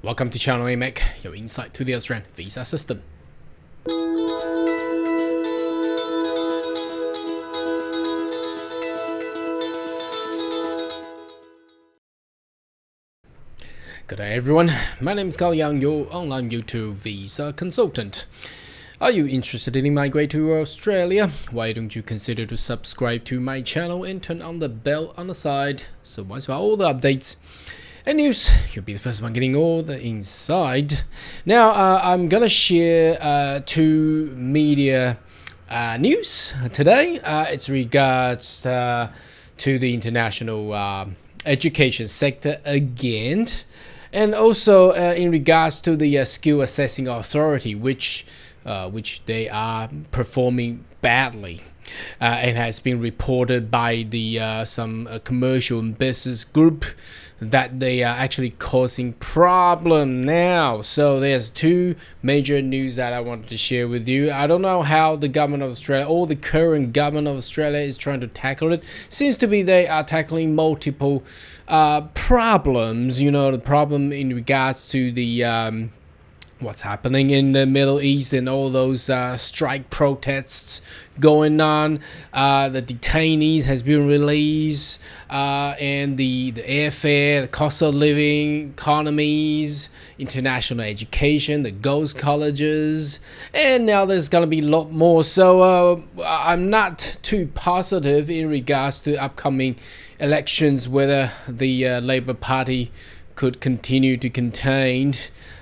Welcome to Channel AMEC, your insight to the Australian visa system. Good day everyone, my name is Carl Young, your online YouTube visa consultant. Are you interested in migrating to Australia? Why don't you consider to subscribe to my channel and turn on the bell on the side, so once you have all the updates and news, you'll be the first one getting all the inside. Now, I'm gonna share two media news today. It's regards to the international education sector again, and also in regards to the skill assessing authority, which they are performing badly. And has been reported by the some commercial and business group that they are actually causing problem now. So there's two major news that I wanted to share with you. I don't know how the government of Australia or the current government of Australia is trying to tackle it. Seems to be they are tackling multiple problems. You know, the problem in regards to the what's happening in the Middle East and all those strike protests going on. The detainees has been released, and the airfare, the cost of living, economies, international education, the ghost colleges, and now there's gonna be a lot more. So I'm not too positive in regards to upcoming elections, whether the Labour Party could continue to contain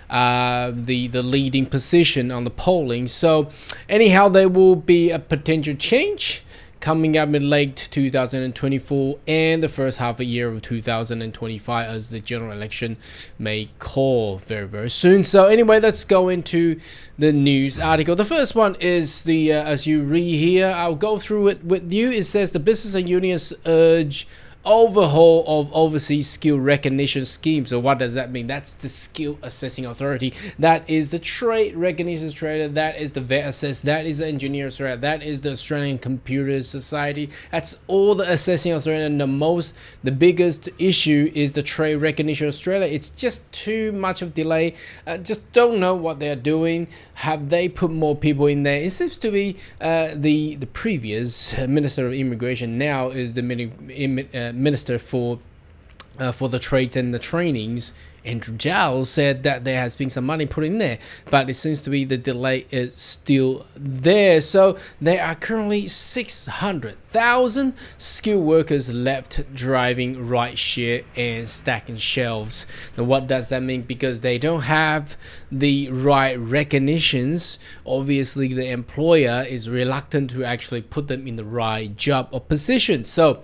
the leading position on the polling. So anyhow, there will be a potential change coming up in late 2024 and the first half of the year of 2025, as the general election may call very soon. So anyway, let's go into the news article. The first one is the as you read here, I'll go through it with you. It says the business and unions urge overhaul of overseas skill recognition scheme. So what does that mean? That's the skill assessing authority. That is the trade recognition Australia. That is the vet assess. That is the engineer Australia. That is the Australian Computer Society. That's all the assessing Australia. And the biggest issue is the trade recognition Australia. It's just too much of delay. Just don't know what they're doing. Have they put more people in there? It seems to be the previous Minister of Immigration now is the Minister for the trades and the trainings, Andrew Giles, said that there has been some money put in there, but it seems to be the delay is still there. So there are currently 600,000 skilled workers left driving rideshare and stacking shelves. Now what does that mean? Because they don't have the right recognitions, obviously the employer is reluctant to actually put them in the right job or position. So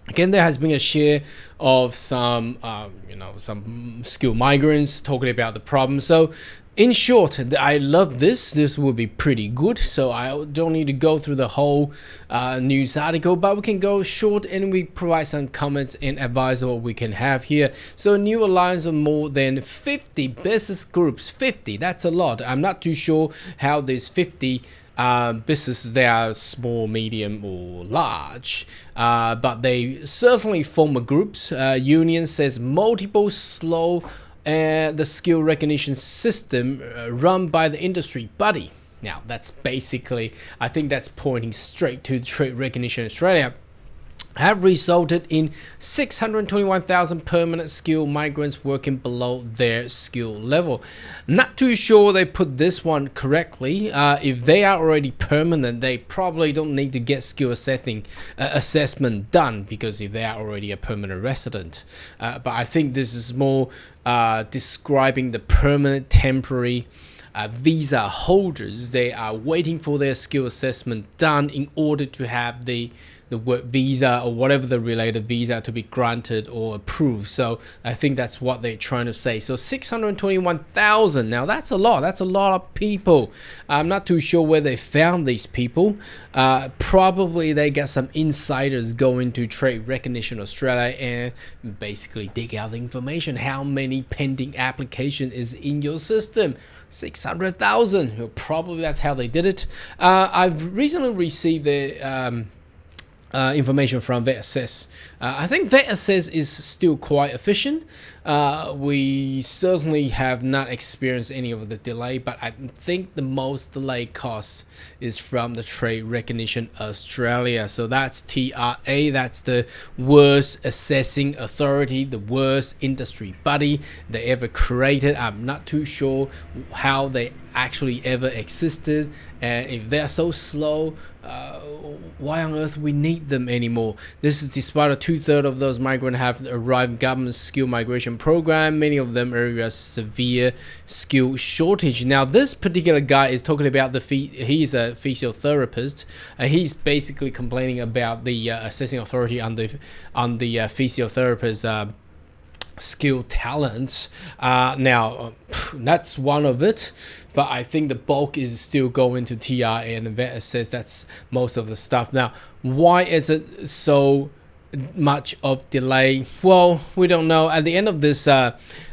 again, there has been a share of some, some skilled migrants talking about the problem. So, in short, I love this. This will be pretty good. So I don't need to go through the whole news article, but we can go short and we provide some comments and advice on what we can have here. So, a new alliance of more than 50 business groups. 50, that's a lot. I'm not too sure how these 50 businesses, they are small, medium or large, but they certainly form a groups. Union says multiple slow the skill recognition system run by the industry body. Now that's basically, I think that's pointing straight to the Trade Recognition Australia, have resulted in 621,000 permanent skilled migrants working below their skill level. Not too sure they put this one correctly. If they are already permanent, they probably don't need to get skill assessment done, because if they are already a permanent resident. But I think this is more describing the permanent temporary visa holders. They are waiting for their skill assessment done in order to have the work visa or whatever the related visa to be granted or approved. So I think that's what they're trying to say. So 621,000. Now that's a lot. That's a lot of people. I'm not too sure where they found these people. Probably they got some insiders going to Trade Recognition Australia and basically dig out the information. How many pending application is in your system? 600,000. Probably that's how they did it. I've recently received the information from Vet Assess. I think Vet Assess is still quite efficient. We certainly have not experienced any of the delay, but I think the most delay cost is from the Trade Recognition Australia. So that's TRA, that's the worst assessing authority, the worst industry body they ever created. I'm not too sure how they actually ever existed, and if they're so slow, why on earth we need them anymore? This is despite a 2/3 of those migrants have arrived government skill migration program. Many of them are a severe skill shortage. Now, this particular guy is talking about he's a physiotherapist. He's basically complaining about the assessing authority on the physiotherapist skill talents. Now, that's one of it, but I think the bulk is still going to TRA, and the Vet Assess, that's most of the stuff. Now, why is it so much of delay? Well, we don't know. At the end of this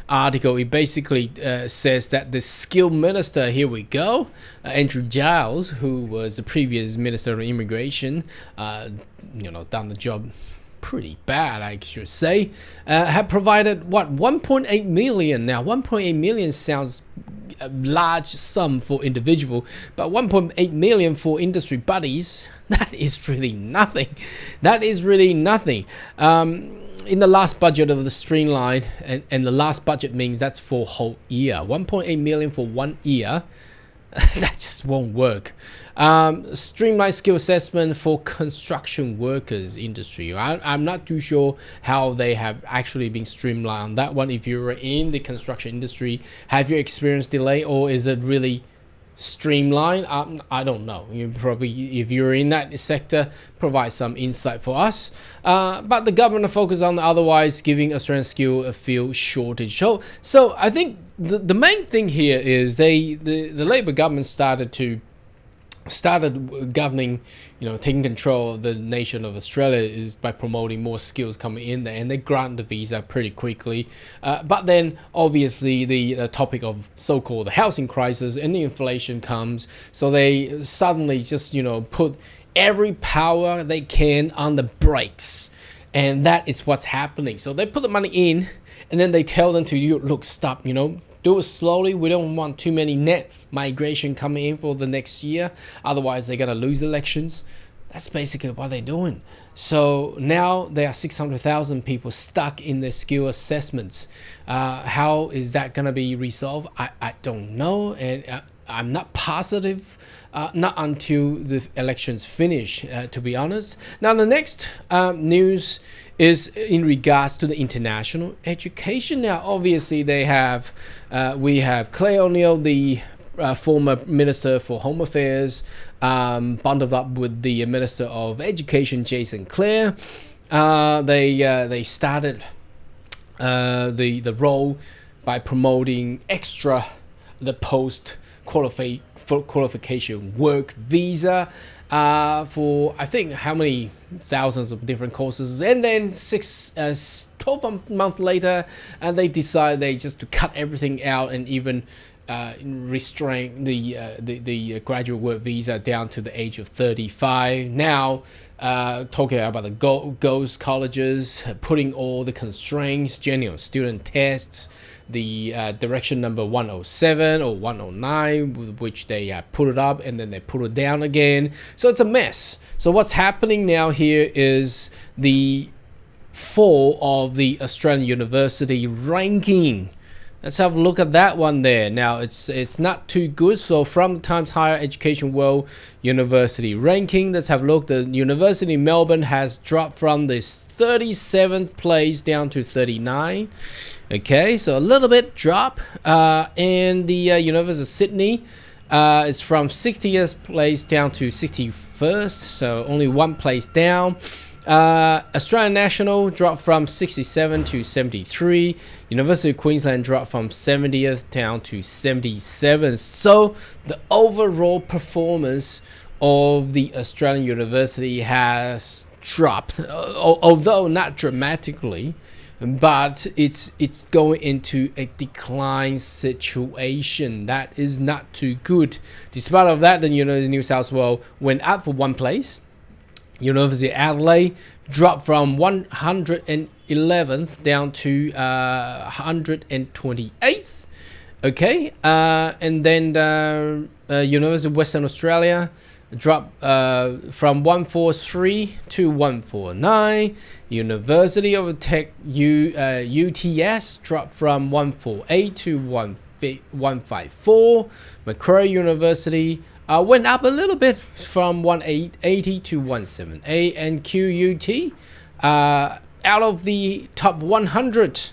article, it basically says that the skill minister, here we go, Andrew Giles, who was the previous minister of immigration, done the job pretty bad, I should say, have provided 1.8 million. Now 1.8 million sounds a large sum for individual, but 1.8 million for industry bodies, that is really nothing. That is really nothing. In the last budget of the streamline, and the last budget means that's for a whole year, 1.8 million for 1 year. That just won't work. Streamlined skill assessment for construction workers industry. I'm not too sure how they have actually been streamlined on that one. If you're in the construction industry, have you experienced delay, or is it really streamlined? I don't know. You probably, if you're in that sector, provide some insight for us. But the government focus on otherwise giving Australian skill a field shortage. So I think the main thing here is the Labor government started governing, taking control of the nation of Australia is by promoting more skills coming in there, and they grant the visa pretty quickly. But then obviously the topic of so-called housing crisis and the inflation comes, so they suddenly just put every power they can on the brakes, and that is what's happening. So they put the money in, and then they tell them to look, stop, do it slowly. We don't want too many net migration coming in for the next year. Otherwise, they're going to lose elections. That's basically what they're doing. So now there are 600,000 people stuck in the skill assessments. How is that going to be resolved? I don't know. And I'm not positive. Not until the elections finish, to be honest. Now, the next news is in regards to the international education. Now, obviously, we have Claire O'Neill, the former Minister for Home Affairs, bundled up with the Minister of Education, Jason Clare. They started the role by promoting the post qualification work visa for, I think, how many thousands of different courses, and then 12 months later, and they decide just to cut everything out and even restrain the graduate work visa down to the age of 35. Now, talking about the ghost colleges, putting all the constraints, genuine student tests, the direction number 107 or 109, with which they put it up and then they put it down again. So it's a mess. So what's happening now here is the fall of the Australian university ranking. Let's have a look at that one there. Now, it's not too good. So from Times Higher Education World University Ranking, let's have a look. The University of Melbourne has dropped from this 37th place down to 39. Okay, so a little bit drop. And the University of Sydney is from 60th place down to 61st. So only one place down. Australian National dropped from 67 to 73. University of Queensland dropped from 70th down to 77. So the overall performance of the Australian university has dropped, although not dramatically, but it's going into a decline situation. That is not too good. Despite of that, the University of New South Wales went up for one place. University of Adelaide dropped from 111th down to 128th. Okay, and then University of Western Australia dropped from 143 to 149. University of Tech UTS dropped from 148 to 154. Macquarie University went up a little bit from 180 to 178, and QUT out of the top 100,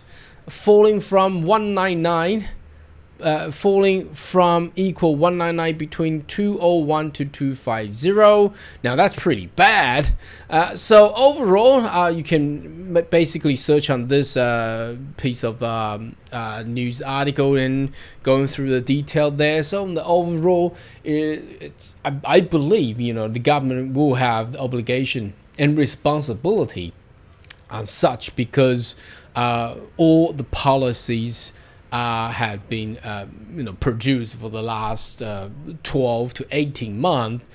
falling from 199. Falling from equal 199 between 201 to 250. Now that's pretty bad. So overall, you can basically search on this piece of news article and going through the detail there. So the overall, I believe the government will have the obligation and responsibility on such, because all the policies have been produced for the last 12 to 18 months,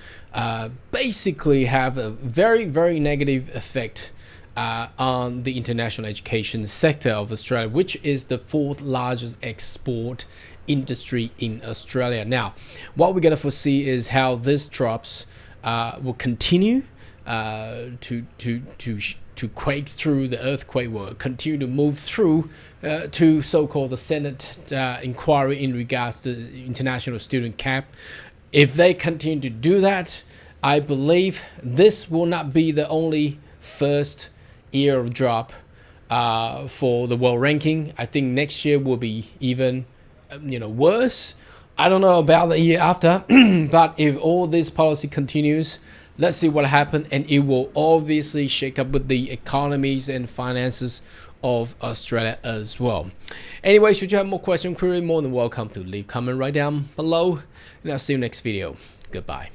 basically have a very, very negative effect on the international education sector of Australia, which is the 4th largest export industry in Australia. Now, what we're going to foresee is how this drops will continue to quake through. The earthquake will continue to move through to so-called the Senate inquiry in regards to the international student cap. If they continue to do that, I believe this will not be the only first year of drop for the world ranking. I think next year will be even worse. I don't know about the year after, but if all this policy continues, let's see what happens, and it will obviously shake up with the economies and finances of Australia as well. Anyway, should you have more questions, query, more than welcome to leave comment right down below, and I'll see you next video. Goodbye.